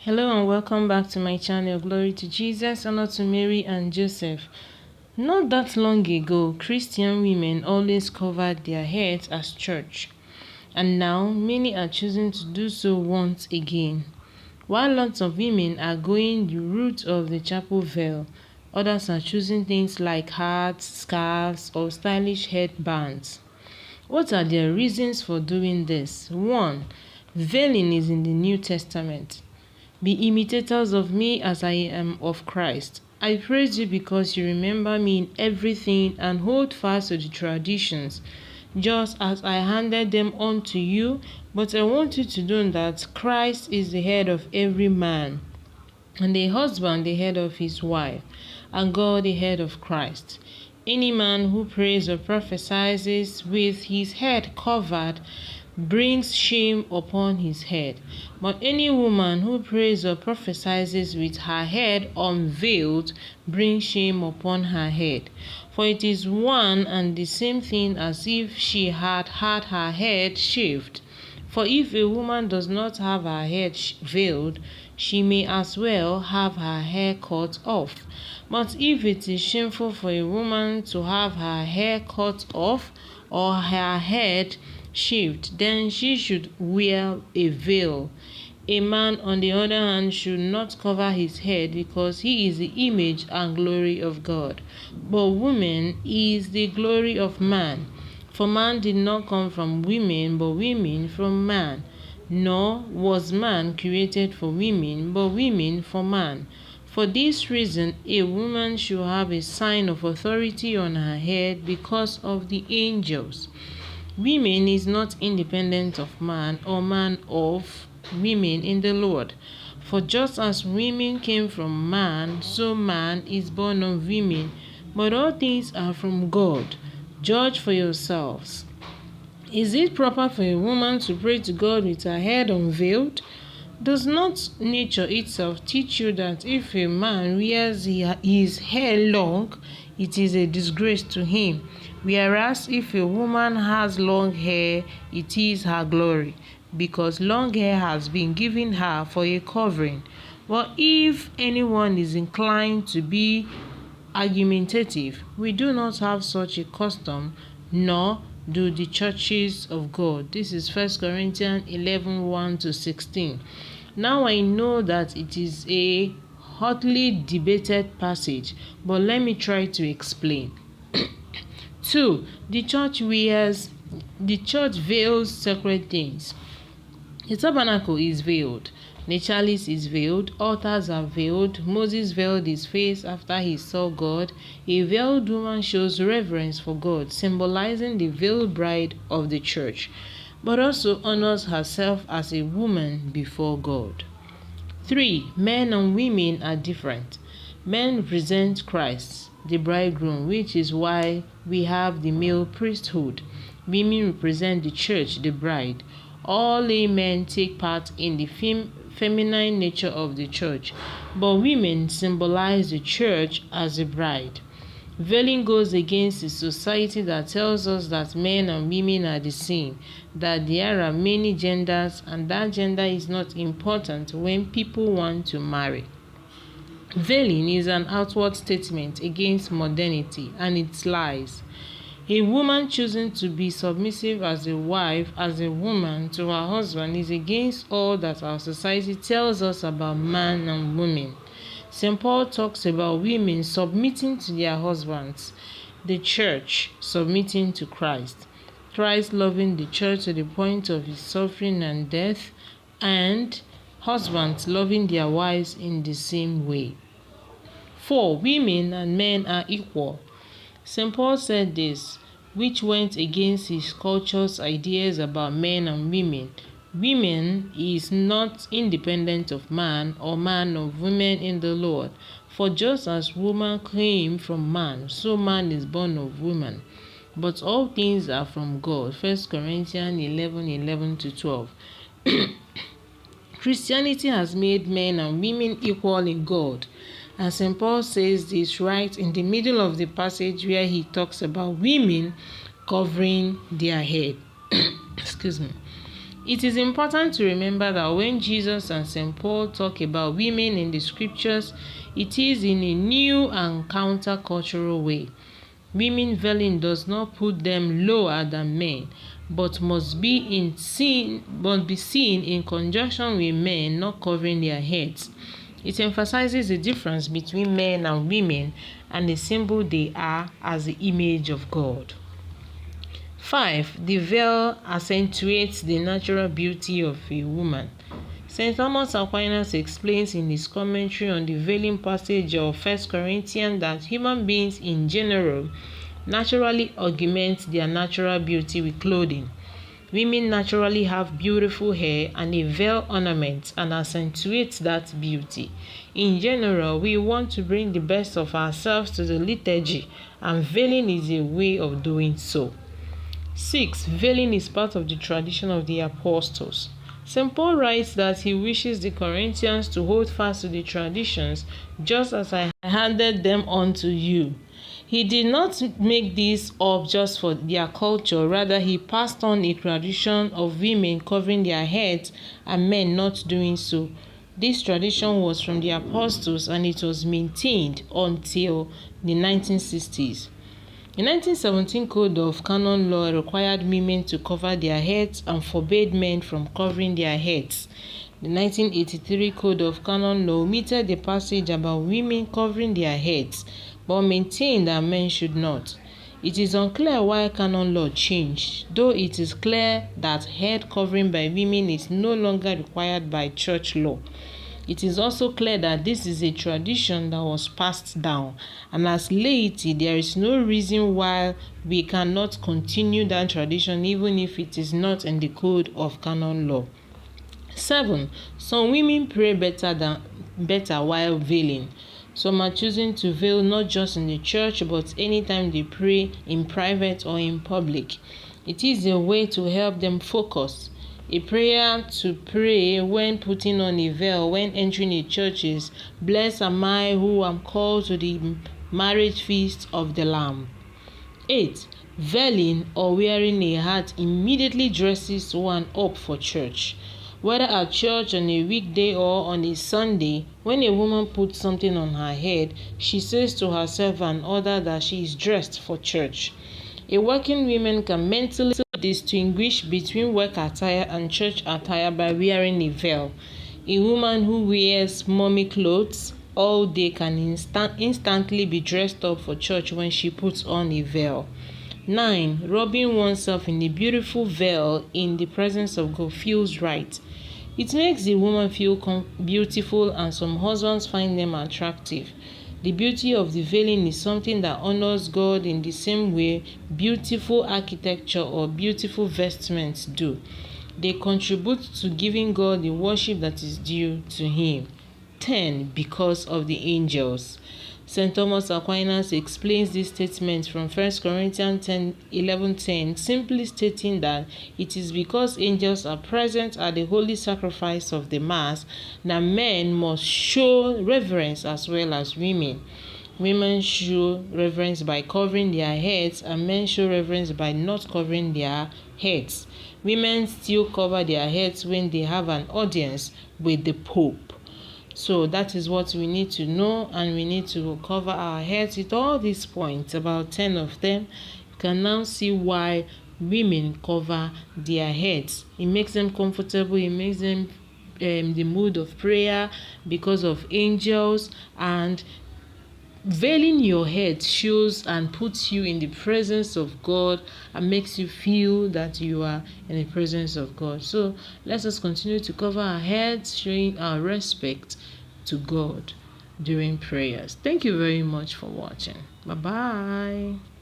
Hello and welcome back to my channel. Glory to Jesus, honor to Mary and Joseph. Not that long ago, Christian women always covered their heads as church, and now many are choosing to do so once again. While lots of women are going the route of the chapel veil, others are choosing things like hats, scarves, or stylish headbands. What are their reasons for doing this? 1. Veiling is in the New Testament. Be imitators of me as I am of Christ. I praise you because you remember me in everything and hold fast to the traditions, just as I handed them on to you. But I want you to know that Christ is the head of every man, and the husband the head of his wife, and God the head of Christ. Any man who prays or prophesies with his head covered brings shame upon his head. But any woman who prays or prophesies with her head unveiled brings shame upon her head. For it is one and the same thing as if she had had her head shaved. For if a woman does not have her head veiled, she may as well have her hair cut off. But if it is shameful for a woman to have her hair cut off or her head shaved, then she should wear a veil. A man, on the other hand, should not cover his head because he is the image and glory of God. But woman is the glory of man. For man did not come from women, but women from man. Nor was man created for women, but women for man. For this reason, a woman should have a sign of authority on her head because of the angels. Women is not independent of man, or man of women in the Lord. For just as women came from man, so man is born of women. But all things are from God. Judge for yourselves. Is it proper for a woman to pray to God with her head unveiled? Does not nature itself teach you that if a man wears his hair long, it is a disgrace to him, whereas if a woman has long hair, it is her glory, because long hair has been given her for a covering? But if anyone is inclined to be argumentative, we do not have such a custom, nor do the churches of God. This is 1 Corinthians 11:1-16. Now I know that it is a hotly debated passage, but let me try to explain. 2. The church veils sacred things. The tabernacle is veiled. The chalice is veiled. Altars are veiled. Moses veiled his face after he saw God. A veiled woman shows reverence for God, symbolizing the veiled bride of the church, but also honors herself as a woman before God. 3. Men and women are different. Men represent Christ, the bridegroom, which is why we have the male priesthood. Women represent the church, the bride. All men take part in the feminine nature of the church, but women symbolize the church as a bride. Veiling goes against a society that tells us that men and women are the same, that there are many genders, and that gender is not important when people want to marry. Veiling is an outward statement against modernity and its lies. A woman choosing to be submissive as a wife, as a woman, to her husband is against all that our society tells us about man and women. St. Paul talks about women submitting to their husbands, the church submitting to Christ, Christ loving the church to the point of his suffering and death, and husbands loving their wives in the same way. 4. Women and men are equal. St. Paul said this, which went against his culture's ideas about men and women. Women is not independent of man, or man of women in the Lord. For just as woman came from man, so man is born of woman. But all things are from God. 1 Corinthians 11:11-12. Christianity has made men and women equal in God. And St. Paul says this right in the middle of the passage where he talks about women covering their head. Excuse me. It is important to remember that when Jesus and St. Paul talk about women in the scriptures, it is in a new and countercultural way. Women veiling does not put them lower than men, but must be seen in conjunction with men not covering their heads. It emphasizes the difference between men and women and the symbol they are as the image of God. 5. The veil accentuates the natural beauty of a woman. St. Thomas Aquinas explains in his commentary on the veiling passage of 1 Corinthians that human beings in general naturally augment their natural beauty with clothing. Women naturally have beautiful hair and a veil ornament and accentuates that beauty. In general, we want to bring the best of ourselves to the liturgy, and veiling is a way of doing so. 6. Veiling is part of the tradition of the apostles. St. Paul writes that he wishes the Corinthians to hold fast to the traditions, just as I handed them on to you. He did not make this up just for their culture, rather he passed on a tradition of women covering their heads and men not doing so. This tradition was from the apostles and it was maintained until the 1960s. The 1917 Code of Canon Law required women to cover their heads and forbade men from covering their heads. The 1983 Code of Canon Law omitted the passage about women covering their heads, but maintained that men should not. It is unclear why canon law changed, though it is clear that head covering by women is no longer required by church law. It is also clear that this is a tradition that was passed down, and as laity there is no reason why we cannot continue that tradition even if it is not in the code of canon law. 7. Some women pray better while veiling. Some are choosing to veil not just in the church but anytime they pray in private or in public. It is a way to help them focus. A prayer to pray when putting on a veil when entering a church is, "Blessed am I who am called to the marriage feast of the Lamb." 8. Veiling or wearing a hat immediately dresses one up for church. Whether at church on a weekday or on a Sunday, when a woman puts something on her head, she says to herself and others that she is dressed for church. A working woman can mentally distinguish between work attire and church attire by wearing a veil. A woman who wears mommy clothes all day can instantly be dressed up for church when she puts on a veil. 9. Rubbing oneself in a beautiful veil in the presence of God feels right. It makes the woman feel beautiful, and some husbands find them attractive. The beauty of the veiling is something that honors God in the same way beautiful architecture or beautiful vestments do. They contribute to giving God the worship that is due to Him. 10. Because of the angels. St. Thomas Aquinas explains this statement from 1 Corinthians 11:10, simply stating that it is because angels are present at the holy sacrifice of the Mass that men must show reverence as well as women. Women show reverence by covering their heads and men show reverence by not covering their heads. Women still cover their heads when they have an audience with the Pope. So that is what we need to know, and we need to cover our heads with all these points, about 10 of them. You can now see why women cover their heads. It makes them comfortable, it makes them the mood of prayer because of angels, and veiling your head shows and puts you in the presence of God and makes you feel that you are in the presence of God. So let us continue to cover our heads, showing our respect to God during prayers. Thank you very much for watching. Bye bye.